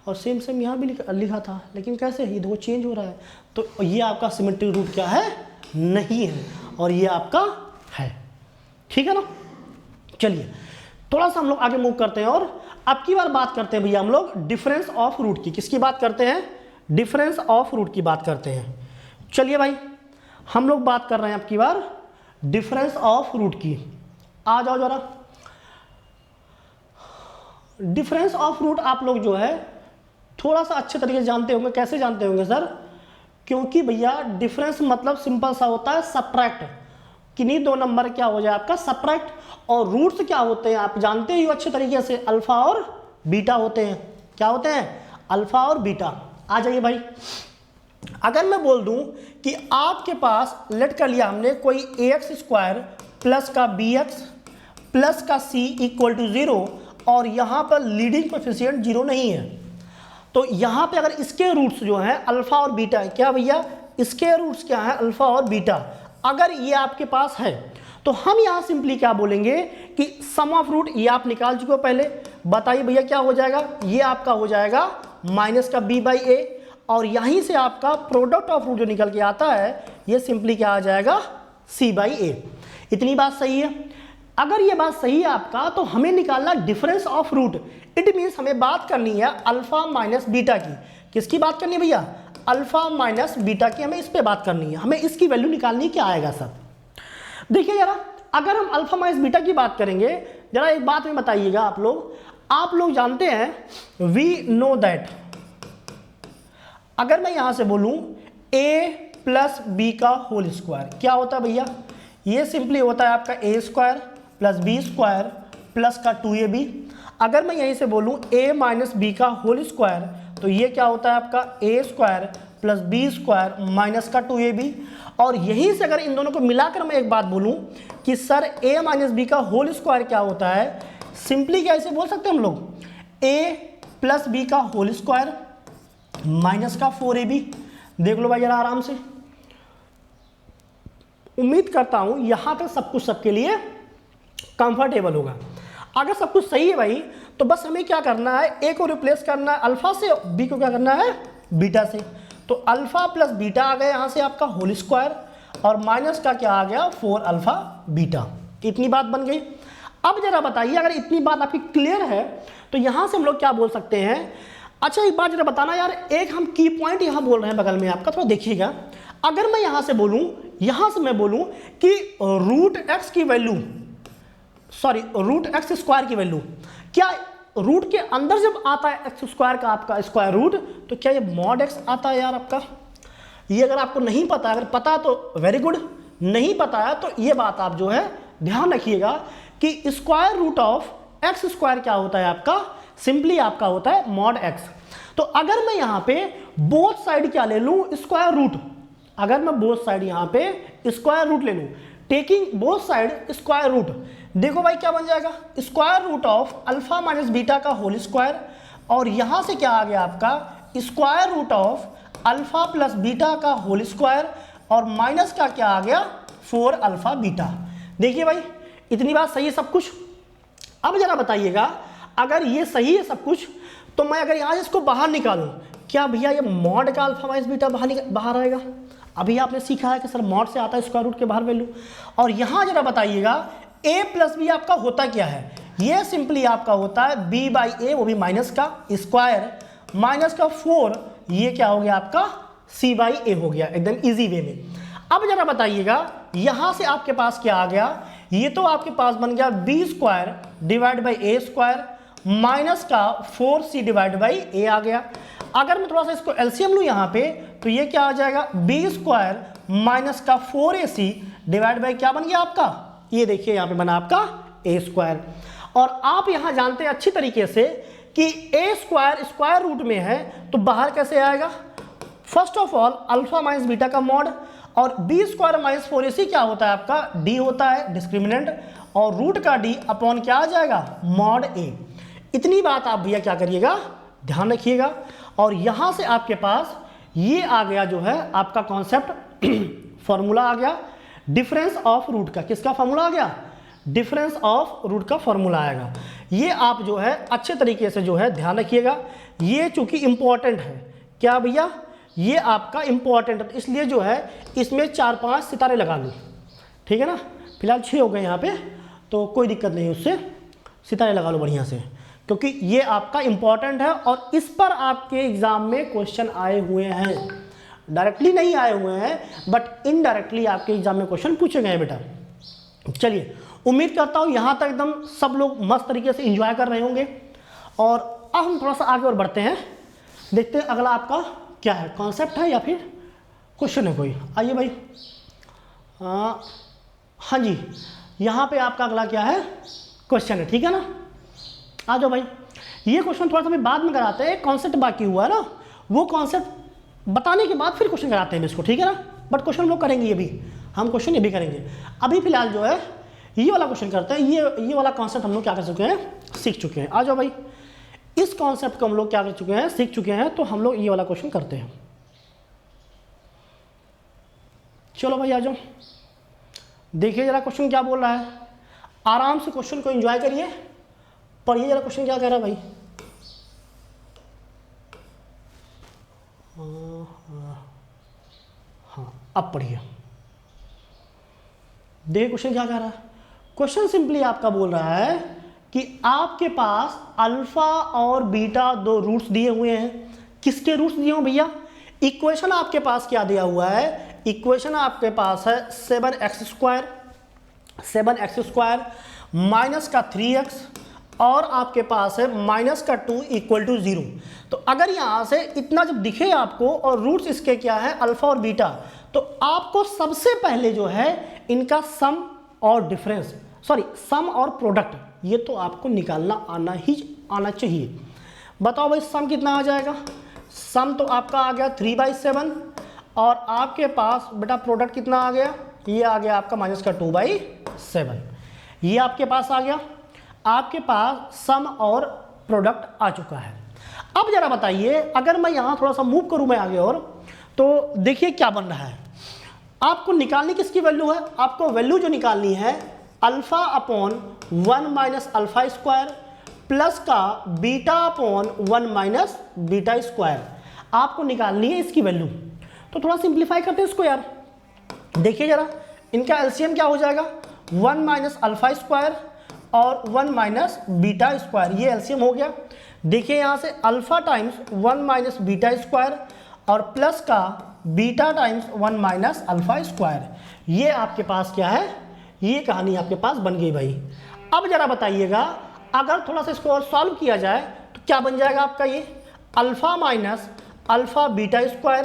और सेम सेम यहाँ भी लिखा था, लेकिन कैसे, ये देखो चेंज हो रहा है। तो ये आपका सिमेट्रिक रूट क्या है? नहीं है, और ये आपका है, ठीक है ना। चलिए थोड़ा सा हम लोग आगे मूव करते हैं, और अब की बार बात करते हैं भैया हम लोग डिफरेंस ऑफ रूट की। किसकी बात करते हैं? डिफरेंस ऑफ रूट की बात करते हैं। चलिए भाई, हम लोग बात कर रहे हैं अब की बार डिफरेंस ऑफ रूट की। आ जाओ जरा। डिफरेंस ऑफ रूट आप लोग जो है थोड़ा सा अच्छे तरीके से जानते होंगे। कैसे जानते होंगे सर? क्योंकि भैया डिफरेंस मतलब सिंपल सा होता है सब्ट्रैक्ट, किन्हीं दो नंबर क्या हो जाए आपका सब्ट्रैक्ट, और रूट्स क्या होते हैं आप जानते ही हो अच्छे तरीके से, अल्फा और बीटा होते हैं। क्या होते हैं? अल्फा और बीटा। आ जाइए भाई, अगर मैं बोल दूं कि आपके पास लेट कर लिया हमने कोई ax स्क्वायर प्लस का bx प्लस का c इक्वल टू 0, और यहाँ पर लीडिंग कोएफिशिएंट 0 नहीं है, तो यहाँ पे अगर इसके रूट्स जो हैं अल्फा और बीटा है, क्या भैया इसके रूट्स क्या है? अल्फा और बीटा। अगर ये आपके पास है तो हम यहाँ सिंपली क्या बोलेंगे कि सम ऑफ रूट, ये आप निकाल चुके हो पहले, बताइए भैया क्या हो जाएगा? ये आपका हो जाएगा माइनस का b/a, और यहीं से आपका प्रोडक्ट ऑफ रूट जो निकल के आता है ये सिंपली क्या आ जाएगा? c/a। इतनी बात सही है? अगर ये बात सही है आपका, तो हमें निकालना difference of root. It means हमें बात करनी है अल्फा माइनस बीटा की। किसकी बात करनी है भैया? अल्फा माइनस बीटा की, हमें इस पे बात करनी है, हमें इसकी वैल्यू निकालनी। क्या आएगा सर? देखिए जरा, अगर हम अल्फा माइनस बीटा की बात करेंगे, जरा एक बात में बताइएगा आप लोग जानते हैं वी नो दैट, अगर मैं यहां से बोलूं a प्लस बी का होल स्क्वायर, क्या होता है भैया? ये सिंपली होता है आपका a square plus B square plus का 2ab। अगर मैं यहीं से बोलूं a माइनस बी का होल स्क्वायर, तो ये क्या होता है आपका a square plus B square minus का 2ab। और यहीं से अगर इन दोनों को मिलाकर मैं एक बात बोलूं कि सर a माइनस बी का होल स्क्वायर क्या होता है, सिंपली क्या ऐसे बोल सकते हैं हम लोग a प्लस बी का होल स्क्वायर माइनस का 4ab। देख लो भाई जरा आराम से, उम्मीद करता हूं यहां तक सब कुछ सबके लिए कंफर्टेबल होगा। अगर सब कुछ सही है भाई, तो बस हमें क्या करना है, ए को रिप्लेस करना है अल्फा से, बी को क्या करना है बीटा से। तो अल्फा प्लस बीटा आ गया यहाँ से आपका होल स्क्वायर, और माइनस का क्या आ गया 4 अल्फा बीटा। इतनी बात बन गई। अब जरा बताइए, अगर इतनी बात आपकी क्लियर है तो यहाँ से हम लोग क्या बोल सकते हैं। अच्छा एक बात जरा बताना यार, एक हम की पॉइंट यहाँ बोल रहे हैं बगल में आपका, थोड़ा देखिएगा। अगर मैं यहाँ से बोलूँ, यहाँ से मैं बोलूँ कि रूट एक्स की value, sorry root X square की वैल्यू, क्या रूट के अंदर जब आता है एक्स स्क्वायर का आपका स्क्वायर रूट, तो क्या ये मॉड एक्स आता है यार आपका। ये अगर आपको नहीं पता, अगर पता तो वेरी गुड, नहीं पता है तो ये बात आप जो है ध्यान रखिएगा कि square root of X square क्या होता है आपका, सिंपली आपका होता है मॉड एक्स। तो अगर मैं यहाँ पे बोथ साइड क्या ले लूँ स्क्वायर रूट, अगर मैं बोथ साइड यहाँ पे स्क्वायर रूट ले लूँ, taking both side square root, देखो भाई क्या बन जाएगा square root of alpha minus beta का होल स्क्वायर, और यहाँ से क्या आ गया आपका square root of alpha plus beta का होल स्क्वायर, और माइनस का क्या आ गया 4 अल्फा बीटा। देखिए भाई इतनी बात सही है सब कुछ। अब जरा बताइएगा, अगर ये सही है सब कुछ, तो मैं अगर यहाँ इसको बाहर निकालूं, क्या भैया ये मॉड का अल्फा माइनस बीटा बाहर आएगा। अभी आपने सीखा है कि सर मॉड से आता है स्क्वायर रूट के बाहर वैल्यू। और यहाँ जरा बताइएगा a प्लस बी आपका होता क्या है, ये सिंपली आपका होता है b बाई ए, वो भी माइनस का स्क्वायर, माइनस का 4, ये क्या हो गया आपका c बाई ए हो गया, एकदम इजी वे में। अब जरा बताइएगा यहाँ से आपके पास क्या आ गया, ये तो आपके पास बन गया b square divide by A square, minus का 4c डिवाइड बाई ए आ गया। अगर मैं थोड़ा सा इसको एलसीएम लूँ यहाँ पे, तो ये क्या आ जाएगा b स्क्वायर माइनस का 4ac डिवाइड बाई क्या बन गया आपका, ये देखिए यहाँ पे बना आपका ए स्क्वायर। और आप यहाँ जानते हैं अच्छी तरीके से कि ए स्क्वायर स्क्वायर रूट में है, तो बाहर कैसे आएगा, first of all alpha minus beta का मॉड, और बी स्क्वायर माइनस 4ac क्या होता है आपका डी होता है डिस्क्रिमिनेंट, और रूट का डी अपॉन क्या आ जाएगा मॉड ए। इतनी बात आप भैया क्या करिएगा ध्यान रखिएगा। और यहाँ से आपके पास ये आ गया जो है आपका कॉन्सेप्ट फॉर्मूला आ गया डिफरेंस ऑफ रूट का। किसका फॉर्मूला आ गया, डिफरेंस ऑफ रूट का फॉर्मूला आएगा। ये आप जो है अच्छे तरीके से जो है ध्यान रखिएगा, ये चूंकि इंपॉर्टेंट है, क्या भैया ये आपका इंपॉर्टेंट है, तो इसलिए जो है इसमें 4-5 सितारे लगा लूँ, ठीक है ना। फिलहाल 6 हो गए यहाँ पे, तो कोई दिक्कत नहीं, उससे सितारे लगा लो बढ़िया से, क्योंकि ये आपका इंपॉर्टेंट है और इस पर आपके एग्जाम में क्वेश्चन आए हुए हैं। डायरेक्टली नहीं आए हुए हैं बट इनडायरेक्टली आपके एग्जाम में क्वेश्चन पूछे गए हैं बेटा। चलिए उम्मीद करता हूँ यहाँ तक एकदम सब लोग मस्त तरीके से एंजॉय कर रहे होंगे। और अब हम थोड़ा सा आगे और बढ़ते हैं, देखते हैं अगला आपका क्या है, कॉन्सेप्ट है या फिर क्वेश्चन है कोई। आइए भाई, हाँ जी, यहाँ पे आपका अगला क्या है क्वेश्चन है, ठीक है ना। आ जाओ भाई, ये क्वेश्चन थोड़ा सा भी बाद में कराते हैं, कॉन्सेप्ट बाकी हुआ है ना, वो कॉन्सेप्ट बताने के बाद फिर क्वेश्चन कराते हैं इसको, ठीक है ना। बट क्वेश्चन हम लोग करेंगे, ये भी हम क्वेश्चन ये भी करेंगे। अभी फिलहाल जो है ये वाला क्वेश्चन करते हैं, ये वाला कॉन्सेप्ट हम लोग क्या कर चुके हैं, सीख चुके हैं। आ जाओ भाई, इस कॉन्सेप्ट को हम लोग क्या कर चुके हैं, सीख चुके हैं, तो हम लोग ये वाला क्वेश्चन करते हैं। चलो भाई आ जाओ, देखिए जरा क्वेश्चन क्या बोल रहा है, आराम से क्वेश्चन को एंजॉय करिए, पढ़िए जरा क्वेश्चन क्या कह रहा है भाई। हाँ अब पढ़िए, देखिए क्वेश्चन क्या कह रहा है। क्वेश्चन सिंपली आपका बोल रहा है कि आपके पास अल्फा और बीटा दो रूट्स दिए हुए हैं। किसके रूट्स दिए हुए भैया, इक्वेशन आपके पास क्या दिया हुआ है, इक्वेशन आपके पास है 7x स्क्वायर माइनस का 3x और आपके पास है माइनस का 2 इक्वल टू 0। तो अगर यहाँ से इतना जब दिखे आपको और रूट्स इसके क्या है अल्फा और बीटा, तो आपको सबसे पहले जो है इनका सम और डिफरेंस, सॉरी सम और प्रोडक्ट, ये तो आपको निकालना आना चाहिए। बताओ भाई सम कितना आ जाएगा, सम तो आपका आ गया 3/7 और आपके पास बेटा प्रोडक्ट कितना आ गया, ये आ गया आपका माइनस का 2/7। ये आपके पास आ गया, आपके पास सम और प्रोडक्ट आ चुका है। अब जरा बताइए, अगर मैं यहाँ थोड़ा सा मूव करूँ मैं आगे और, तो देखिए क्या बन रहा है। आपको निकालनी किसकी वैल्यू है, आपको वैल्यू जो निकालनी है alpha upon 1 minus alpha square plus का beta upon 1 minus beta square आपको निकालनी है इसकी वैल्यू। तो थोड़ा सिंप्लीफाई करते हैं इसको यार। देखिए जरा, इनका एलसीएम क्या हो जाएगा, 1 माइनस अल्फा स्क्वायर और 1 माइनस बीटा स्क्वायर, ये एलसीएम हो गया। देखिए यहाँ से alpha times 1 minus beta square और प्लस का beta times 1 minus alpha square, ये आपके पास क्या है, ये कहानी आपके पास बन गई भाई। अब जरा बताइएगा, अगर थोड़ा सा इसको और सॉल्व किया जाए तो क्या बन जाएगा आपका, ये alpha minus alpha beta square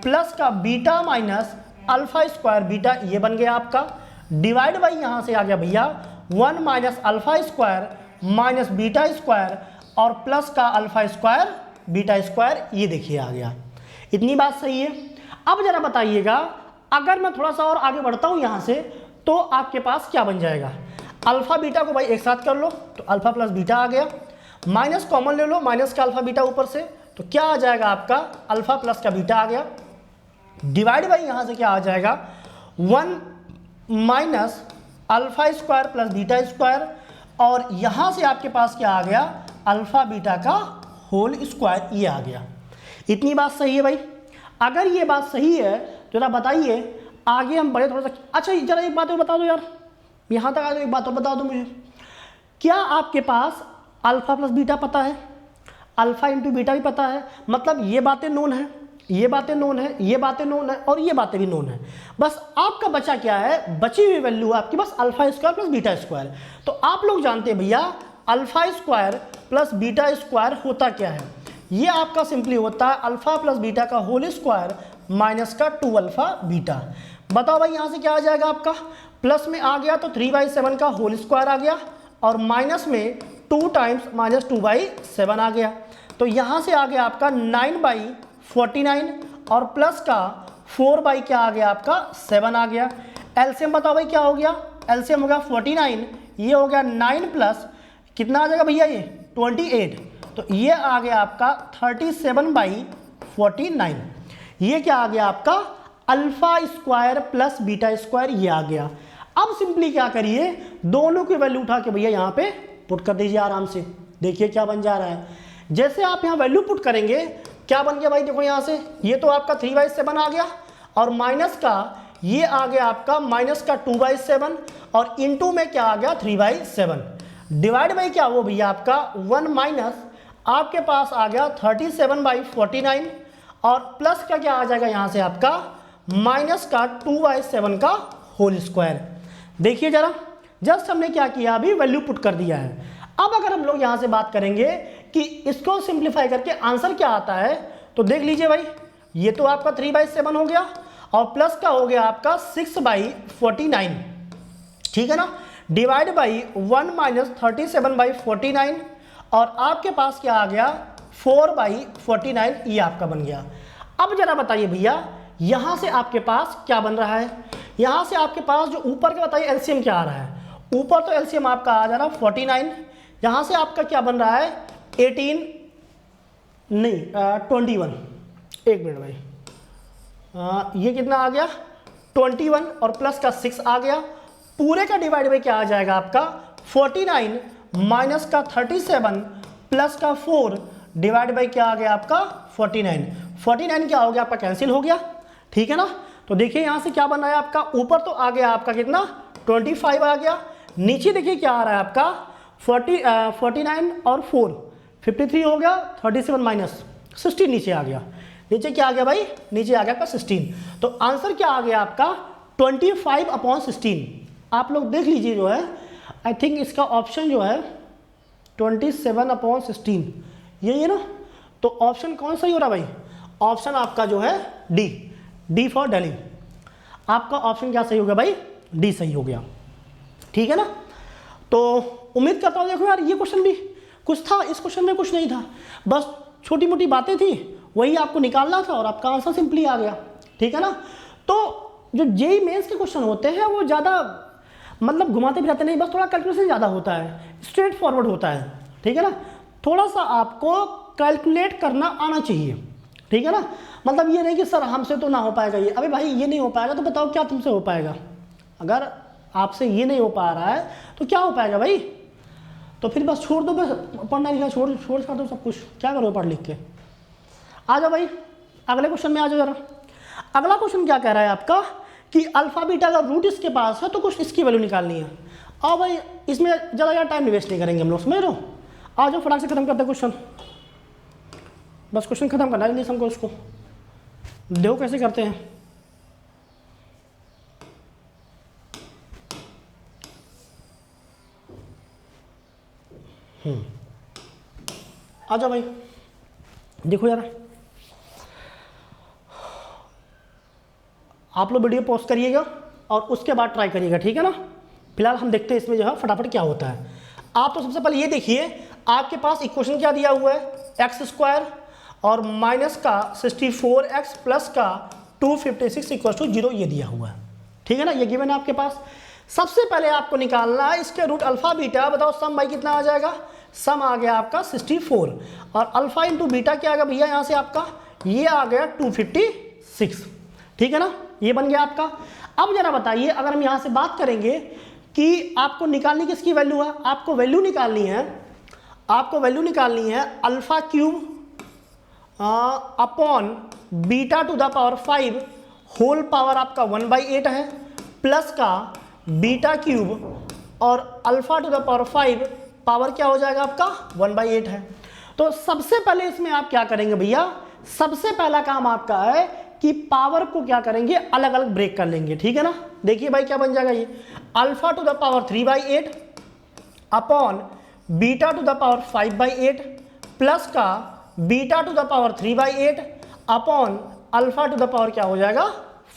plus का beta minus alpha square beta, ये बन गया आपका। डिवाइड बाई यहाँ से आ गया भैया 1 minus alpha square minus beta square और प्लस का अल्फा स्क्वायर बीटा स्क्वायर, ये देखिए आ गया। इतनी बात सही है। अब जरा बताइएगा, अगर मैं थोड़ा सा और आगे बढ़ता हूँ यहाँ से, तो आपके पास क्या बन जाएगा, अल्फा बीटा को भाई एक साथ कर लो तो अल्फा प्लस बीटा आ गया, माइनस कॉमन ले लो, माइनस का अल्फा बीटा ऊपर से, तो क्या आ जाएगा आपका, अल्फा प्लस का बीटा आ गया। डिवाइड बाई यहाँ से क्या आ जाएगा, 1 minus alpha square plus beta square और यहाँ से आपके पास क्या आ गया, अल्फा बीटा का होल स्क्वायर, ये आ गया। इतनी बात सही है भाई। अगर ये बात सही है तो जरा बताइए आगे हम बढ़े थोड़ा सा। अच्छा जरा एक बात और बता दो यार, यहाँ तक आ जाओ, एक बात और बता दो मुझे, क्या आपके पास अल्फा प्लस बीटा पता है, अल्फा इंटू बीटा भी पता है, मतलब ये बातें नोन है, ये बातें नोन है, ये बातें नोन है और ये बातें भी नोन है। बस आपका बचा क्या है, बची हुई वैल्यू आपकी बस alpha square plus beta square. तो आप लोग जानते हैं भैया alpha square plus beta square होता क्या है, ये आपका सिंपली होता है अल्फा प्लस बीटा का होल स्क्वायर माइनस का 2 अल्फा बीटा। बताओ भाई यहाँ से क्या आ जाएगा आपका, प्लस में आ गया तो 3/7 का होल स्क्वायर आ गया और माइनस में 2 टाइम्स माइनस 2/7 आ गया। तो यहाँ से आ गया आपका 9/49 और प्लस का 4 क्या आ गया आपका 7 आ गया। एलसीएम बताओ भाई क्या हो गया, एलसीएम हो गया 49, ये हो गया 9 प्लस कितना आ जाएगा भैया, ये 28, तो ये आ गया आपका 37/49। ये क्या आ गया आपका alpha square plus beta square, ये आ गया। अब सिंपली क्या करिए, दोनों की वैल्यू उठा के भैया यहाँ पे पुट कर दीजिए आराम से। देखिए क्या बन जा रहा है, जैसे आप यहाँ वैल्यू पुट करेंगे क्या बन गया भाई, देखो यहाँ से ये तो आपका 3/7 आ गया और माइनस का ये आ गया आपका माइनस का 2/7 और इनटू में क्या आ गया 3/7। डिवाइड बाई क्या वो भैया आपका 1 माइनस आपके पास आ गया 37/49 और प्लस का क्या आ जाएगा यहाँ से आपका माइनस का 2/7 का होल स्क्वायर। देखिए जरा, जस्ट हमने क्या किया, अभी वैल्यू पुट कर दिया है। अब अगर हम लोग यहाँ से बात करेंगे कि इसको सिंप्लीफाई करके आंसर क्या आता है, तो देख लीजिए भाई, ये तो आपका 3/7 हो गया और प्लस का हो गया आपका 6/49, ठीक है ना। डिवाइड बाई 1 माइनस 37/49 और आपके पास क्या आ गया 4/49, ये आपका बन गया। अब जरा बताइए भैया यहाँ से आपके पास क्या बन रहा है, यहाँ से आपके पास जो ऊपर का बताइए एलसीएम क्या आ रहा है, ऊपर तो एलसीएम आपका आ जा रहा है 49, यहाँ से आपका क्या बन रहा है 18 नहीं 21, एक मिनट भाई, ये कितना आ गया 21 और प्लस का 6 आ गया, पूरे का डिवाइड बाई क्या आ जाएगा आपका 49 माइनस का 37 प्लस का 4 डिवाइड बाई क्या आ गया आपका 49 क्या हो गया आपका कैंसिल हो गया, ठीक है ना। तो देखिए यहाँ से क्या बना है आपका, ऊपर तो आ गया आपका कितना 25 आ गया, नीचे देखिए क्या आ रहा है आपका 49 और 4 53 हो गया, 37 माइनस 16 नीचे आ गया, नीचे क्या आ गया भाई, नीचे आ गया आपका 16। तो आंसर क्या आ गया आपका 25/16। आप लोग देख लीजिए जो है, आई थिंक इसका ऑप्शन जो है 27/16 यही है ना। तो ऑप्शन कौन सही हो रहा भाई, ऑप्शन आपका जो है डी फॉर दिल्ली, आपका ऑप्शन क्या सही हो गया भाई, डी सही हो गया, ठीक है ना। तो उम्मीद करता हूँ, देखो यार ये क्वेश्चन भी कुछ था, इस क्वेश्चन में कुछ नहीं था, बस छोटी मोटी बातें थी, वही आपको निकालना था और आपका आंसर सिंपली आ गया, ठीक है ना। तो जो जेईई मेंस के क्वेश्चन होते हैं वो ज़्यादा मतलब घुमाते फिराते नहीं, बस थोड़ा कैलकुलेशन ज़्यादा होता है, स्ट्रेट फॉरवर्ड होता है, ठीक है ना। थोड़ा सा आपको कैलकुलेट करना आना चाहिए, ठीक है ना। मतलब ये नहीं कि सर हमसे तो ना हो पाएगा ये, अबे भाई ये नहीं हो पाएगा तो बताओ क्या तुमसे हो पाएगा, अगर आपसे ये नहीं हो पा रहा है तो क्या हो पाएगा भाई। तो फिर बस छोड़ दो, बस पढ़ना लिखना छोड़ दो सब कुछ, क्या करो पढ़ लिख के। आ जाओ भाई अगले क्वेश्चन में आ जाओ जरा। अगला क्वेश्चन क्या कह रहा है आपका कि अल्फा बीटा का रूट इसके पास है तो कुछ इसकी वैल्यू निकालनी है। आओ भाई इसमें ज़्यादा यार टाइम वेस्ट नहीं करेंगे हम लोग, समझ रहे हो। आ जाओ फटाक से खत्म करते क्वेश्चन, बस क्वेश्चन खत्म करना है हमको, उसको देखो कैसे करते हैं। आ जाओ भाई देखो यार, आप लोग वीडियो पॉज करिएगा और उसके बाद ट्राई करिएगा, ठीक है ना। फिलहाल हम देखते हैं इसमें जो है फटाफट क्या होता है। आप तो सबसे पहले ये देखिए आपके पास इक्वेशन क्या दिया हुआ है, एक्स स्क्वायर और माइनस का 64x प्लस का 256 इक्वल टू 0 ये दिया हुआ है, ठीक है ना। ये गिवन है आपके पास। सबसे पहले आपको निकालना है इसके रूट अल्फा बीटा। बताओ सम भाई कितना आ जाएगा, सम आ गया आपका 64 और अल्फा इंटू बीटा क्या आ गया भैया यहाँ से आपका, ये आ गया 256, ठीक है ना। ये बन गया आपका। अब जरा बताइए अगर हम यहाँ से बात करेंगे कि आपको निकालनी किसकी वैल्यू है, आपको वैल्यू निकालनी है alpha cube upon beta to the power 5 whole power आपका 1/8 है, प्लस का बीटा क्यूब और alpha to the power 5 power क्या हो जाएगा आपका 1/8 है। तो सबसे पहले इसमें आप क्या करेंगे भैया, सबसे पहला काम आपका है कि पावर को क्या करेंगे अलग अलग ब्रेक कर लेंगे, ठीक है ना। देखिए भाई क्या बन जाएगा, ये alpha to the power 3/8 upon beta to the power 5/8 plus का beta to the power 3/8 upon alpha to the power क्या हो जाएगा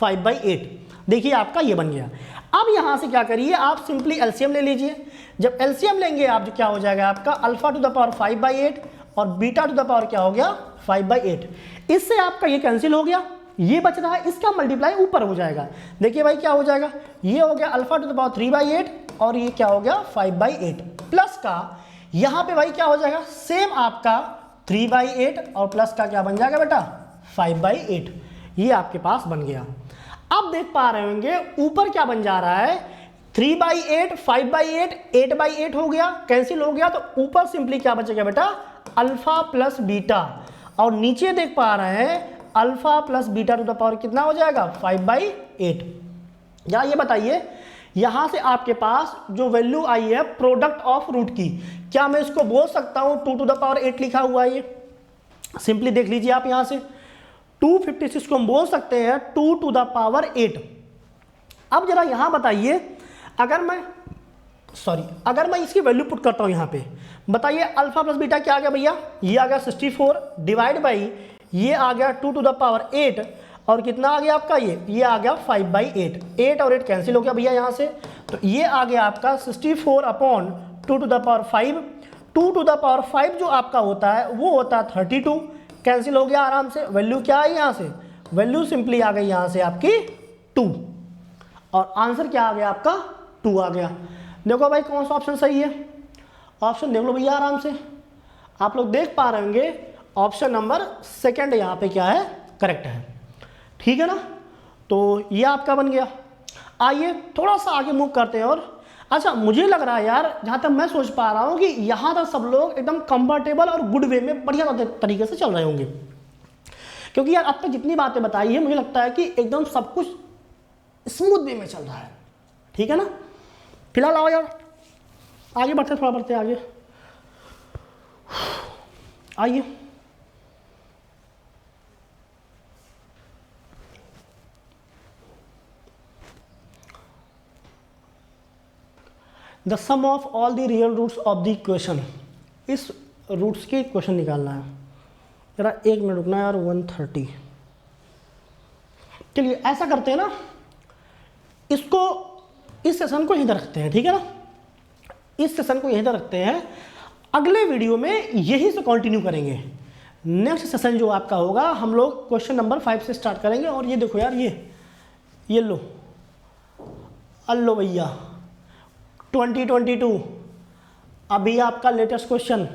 5/8। देखिए आपका ये बन गया। अब यहाँ से क्या करिए आप सिंपली एलसीएम ले लीजिए। जब एलसीएम लेंगे आप क्या हो जाएगा आपका अल्फा टू द पावर 5/8 और बीटा टू द पावर क्या हो गया 5/8। इससे आपका ये कैंसिल हो गया, ये बच रहा है, इसका मल्टीप्लाई ऊपर हो जाएगा। देखिए भाई क्या हो जाएगा, ये हो गया अल्फा टू द पावर 3/8 और ये क्या हो गया 5/8 प्लस का यहाँ पे भाई क्या हो जाएगा सेम आपका 3/8 और प्लस का क्या बन जाएगा बेटा 5/8। ये आपके पास बन गया। अब देख पा रहे होंगे ऊपर क्या बन जा रहा है 3/8 5/8 8/8 हो गया, कैंसिल हो गया, तो ऊपर सिंपली क्या बचेगा बेटा अल्फा प्लस बीटा और नीचे देख पा रहे हैं alpha plus beta to the power कितना हो जाएगा 5/8। या ये बताइए यहां से आपके पास जो वैल्यू आई है प्रोडक्ट ऑफ रूट की, क्या मैं इसको बोल सकता हूं 2 टू द पावर 8 लिखा हुआ है। ये सिंपली देख लीजिए आप यहां से 256 को हम बोल सकते हैं 2 टू द पावर 8। अब जरा यहां बताइए अगर मैं इसकी वैल्यू पुट करता हूं यहां पे, बताइए अल्फा प्लस बीटा क्या आ गया भैया, ये आ गया 64 डिवाइड बाई ये आ गया 2 टू द पावर 8 और कितना आ गया आपका ये आ गया 5/8। 8 और 8 कैंसिल हो गया भैया यहाँ से, तो ये आ गया आपका 64 upon 2 to the power 5। 2 to the power 5 जो आपका होता है वो होता है 32, कैंसिल हो गया आराम से। वैल्यू क्या आई यहाँ से, वैल्यू सिंपली आ गई यहाँ से आपकी 2 और आंसर क्या आ गया आपका 2 आ गया। देखो भाई कौन सा ऑप्शन सही है, ऑप्शन देख लो भैया आराम से। आप लोग देख पा रहे होंगे ऑप्शन नंबर सेकंड यहाँ पे क्या है करेक्ट है, ठीक है ना। तो ये आपका बन गया। आइए थोड़ा सा आगे मूव करते हैं। और अच्छा मुझे लग रहा है यार जहाँ तक मैं सोच पा रहा हूँ कि यहाँ तक सब लोग एकदम कंफर्टेबल और गुड वे में बढ़िया तरीके से चल रहे होंगे, क्योंकि यार अब तक जितनी बातें बताई है मुझे लगता है कि एकदम सब कुछ स्मूथ वे में चल रहा है, ठीक है ना। फिलहाल आओ यार आगे बढ़ते, थोड़ा बढ़ते आगे। आइए the sum of all the real roots of the equation, इस रूट्स के क्वेश्चन निकालना है। जरा 1 मिनट रुकना है यार 1:30। चलिए ऐसा करते हैं ना, इसको इस सेशन को यहीं पर रखते हैं, ठीक है ना। इस सेशन को यहीं पर रखते हैं, अगले वीडियो में यही से कंटिन्यू करेंगे। नेक्स्ट सेशन जो आपका होगा हम लोग क्वेश्चन नंबर 5 से स्टार्ट करेंगे। और ये देखो यार ये लो अल्लो भैया 2022 अभी आपका latest question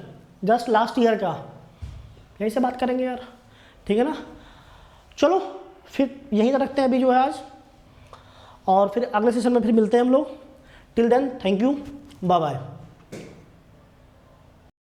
just last year का, यही से बात करेंगे यार, ठीक है ना। चलो फिर यहीं तक रखते हैं अभी जो है आज, और फिर अगले सेशन में फिर मिलते हैं हम लोग। Till then thank you, bye bye.